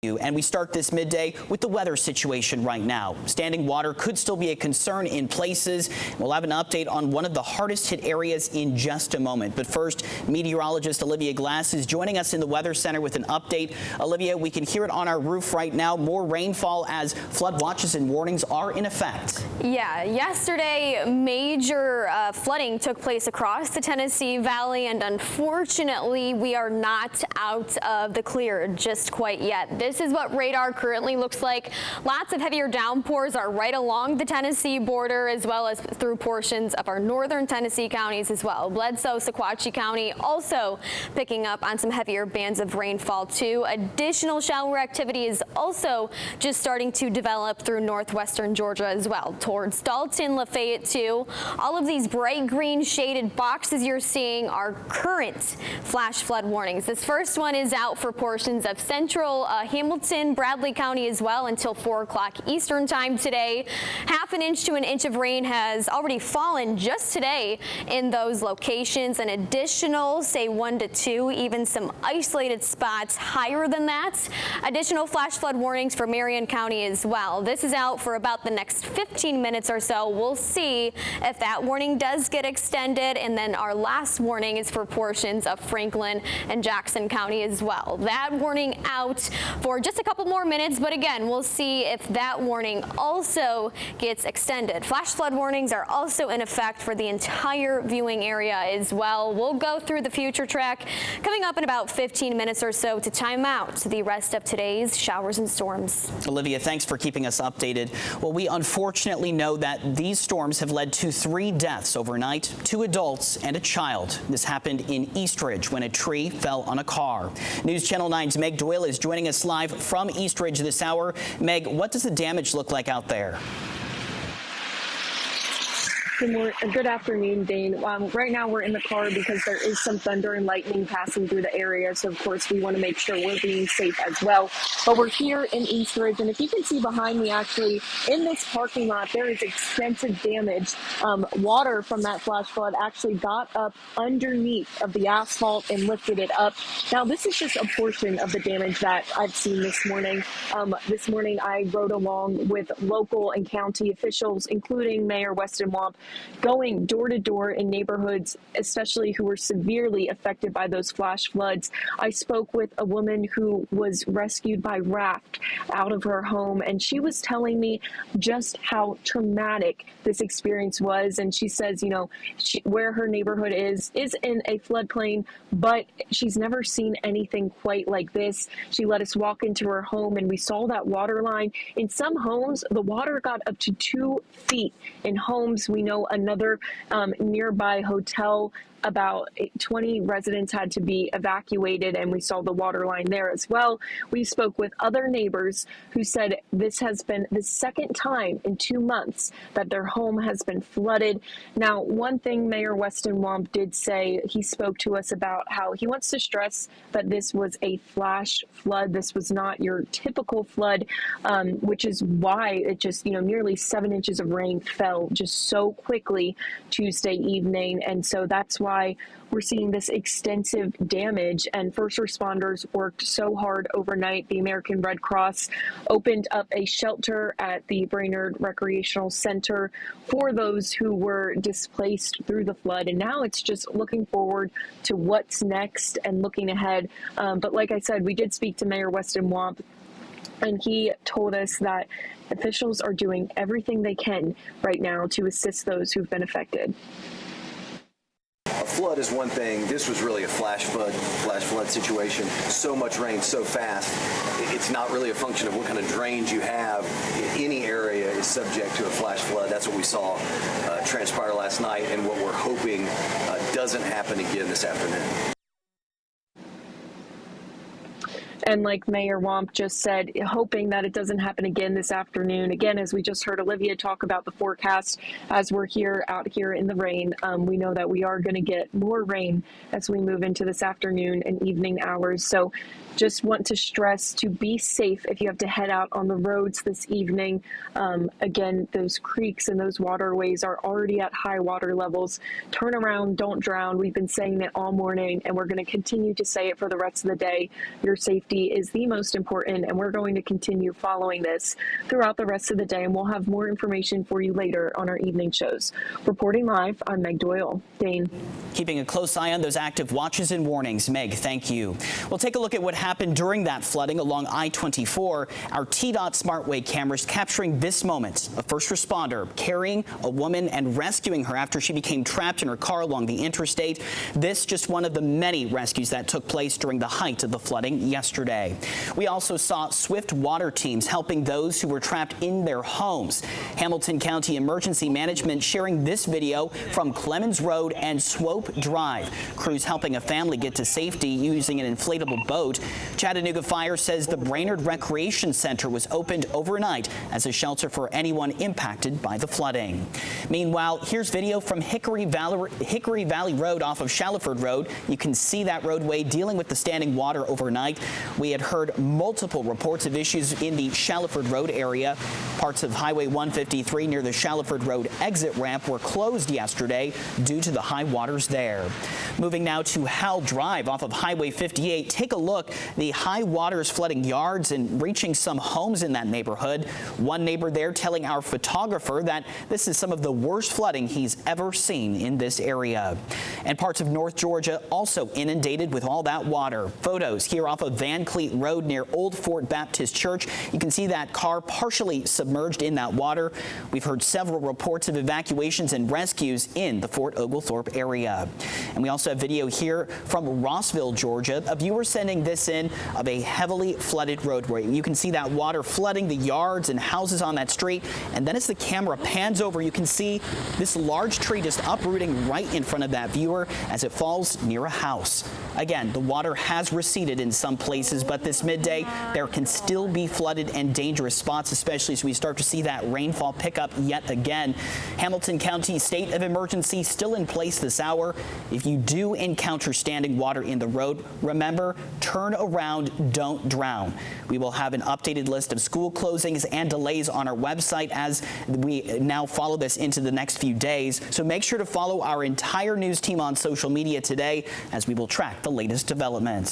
And we start this midday with the weather situation right now. Standing water could still be a concern in places. We'll have an update on one of the hardest hit areas in just a moment. But first, meteorologist Olivia Glass is joining us in the Weather Center with an update. Olivia, we can hear it on our roof right now. More rainfall as flood watches and warnings are in effect. Yeah, yesterday major flooding took place across the Tennessee Valley, and unfortunately we are not out of the clear just quite yet. This is what radar currently looks like. Lots of heavier downpours are right along the Tennessee border, as well as through portions of our northern Tennessee counties as well. Bledsoe, Sequatchie County also picking up on some heavier bands of rainfall too. Additional shower activity is also just starting to develop through northwestern Georgia as well, towards Dalton, Lafayette too. All of these bright green shaded boxes you're seeing are current flash flood warnings. This first one is out for portions of central Hamilton, Bradley County as well until 4 o'clock Eastern time today. Half an inch to an inch of rain has already fallen just today in those locations. An additional, say 1 to 2, even some isolated spots higher than that. Additional flash flood warnings for Marion County as well. This is out for about the next 15 minutes or so. We'll see if that warning does get extended. And then our last warning is for portions of Franklin and Jackson County as well. That warning out for just a couple more minutes, but again, we'll see if that warning also gets extended. Flash flood warnings are also in effect for the entire viewing area as well. We'll go through the future track coming up in about 15 minutes or so to time out the rest of today's showers and storms. Olivia, thanks for keeping us updated. Well, we unfortunately know that these storms have led to 3 deaths overnight, 2 adults and a child. This happened in Eastridge when a tree fell on a car. News Channel 9's Meg Doyle is joining us live from Eastridge this hour. Meg, what does the damage look like out there? Good afternoon, Dane. Right now we're in the car because there is some thunder and lightning passing through the area. So, of course, we want to make sure we're being safe as well. But we're here in Eastridge, and if you can see behind me, actually, in this parking lot, there is extensive damage. Water from that flash flood actually got up underneath of the asphalt and lifted it up. Now, this is just a portion of the damage that I've seen this morning. This morning, I rode along with local and county officials, including Mayor Weston Wamp, going door to door in neighborhoods, especially who were severely affected by those flash floods. I spoke with a woman who was rescued by raft out of her home, and she was telling me just how traumatic this experience was. And she says, you know, where her neighborhood is in a floodplain, but she's never seen anything quite like this. She let us walk into her home, and we saw that water line. In some homes, the water got up to 2 feet. In homes, we know another nearby hotel, about 20 residents had to be evacuated, and we saw the water line there as well. We spoke with other neighbors who said this has been the second time in 2 months that their home has been flooded. Now, one thing Mayor Weston Wamp did say, he spoke to us about how he wants to stress that this was a flash flood. This was not your typical flood, which is why it just, nearly 7 inches of rain fell just so quickly Tuesday evening. And so that's why we're seeing this extensive damage, and first responders worked so hard overnight. The American Red Cross opened up a shelter at the Brainerd Recreational Center for those who were displaced through the flood. And now it's just looking forward to what's next and looking ahead. But like I said, we did speak to Mayor Weston Wamp, and he told us that officials are doing everything they can right now to assist those who've been affected. A flood is one thing. This was really a flash flood situation. So much rain so fast. It's not really a function of what kind of drains you have. Any area is subject to a flash flood. That's what we saw transpire last night, and what we're hoping doesn't happen again this afternoon. And like Mayor Wamp just said, hoping that it doesn't happen again this afternoon. Again, as we just heard Olivia talk about the forecast, as we're out here in the rain, we know that we are going to get more rain as we move into this afternoon and evening hours. So just want to stress to be safe if you have to head out on the roads this evening. Again, those creeks and those waterways are already at high water levels. Turn around, don't drown. We've been saying it all morning, and we're going to continue to say it for the rest of the day. Your safety safety is the most important, and we're going to continue following this throughout the rest of the day, and we'll have more information for you later on our evening shows. Reporting live, I'm Meg Doyle. Dane. Keeping a close eye on those active watches and warnings. Meg, thank you. We'll take a look at what happened during that flooding along I-24. Our TDOT SmartWay cameras capturing this moment. A first responder carrying a woman and rescuing her after she became trapped in her car along the interstate. This just one of the many rescues that took place during the height of the flooding yesterday. We also saw swift water teams helping those who were trapped in their homes. Hamilton County Emergency Management sharing this video from Clemens Road and Swope Drive. Crews helping a family get to safety using an inflatable boat. Chattanooga Fire says the Brainerd Recreation Center was opened overnight as a shelter for anyone impacted by the flooding. Meanwhile, here's video from Hickory Valley Road off of Shallowford Road. You can see that roadway dealing with the standing water overnight. We had heard multiple reports of issues in the Shallowford Road area. Parts of Highway 153 near the Shallowford Road exit ramp were closed yesterday due to the high waters there. Moving now to Howell Drive off of Highway 58. Take a look. The high waters flooding yards and reaching some homes in that neighborhood. One neighbor there telling our photographer that this is some of the worst flooding he's ever seen in this area. And parts of North Georgia also inundated with all that water. Photos here off of Van Cleet Road near Old Fort Baptist Church. You can see that car partially submerged in that water. We've heard several reports of evacuations and rescues in the Fort Oglethorpe area. And we also have video here from Rossville, Georgia. A viewer sending this in of a heavily flooded roadway. You can see that water flooding the yards and houses on that street. And then as the camera pans over, you can see this large tree just uprooting right in front of that viewer as it falls near a house. Again, the water has receded in some places, but this midday there can still be flooded and dangerous spots, especially as we start to see that rainfall pick up yet again. Hamilton County state of emergency still in place this hour. If you do encounter standing water in the road, remember, turn around, don't drown. We will have an updated list of school closings and delays on our website as we now follow this into the next few days. So make sure to follow our entire news team on social media today as we will track the latest developments.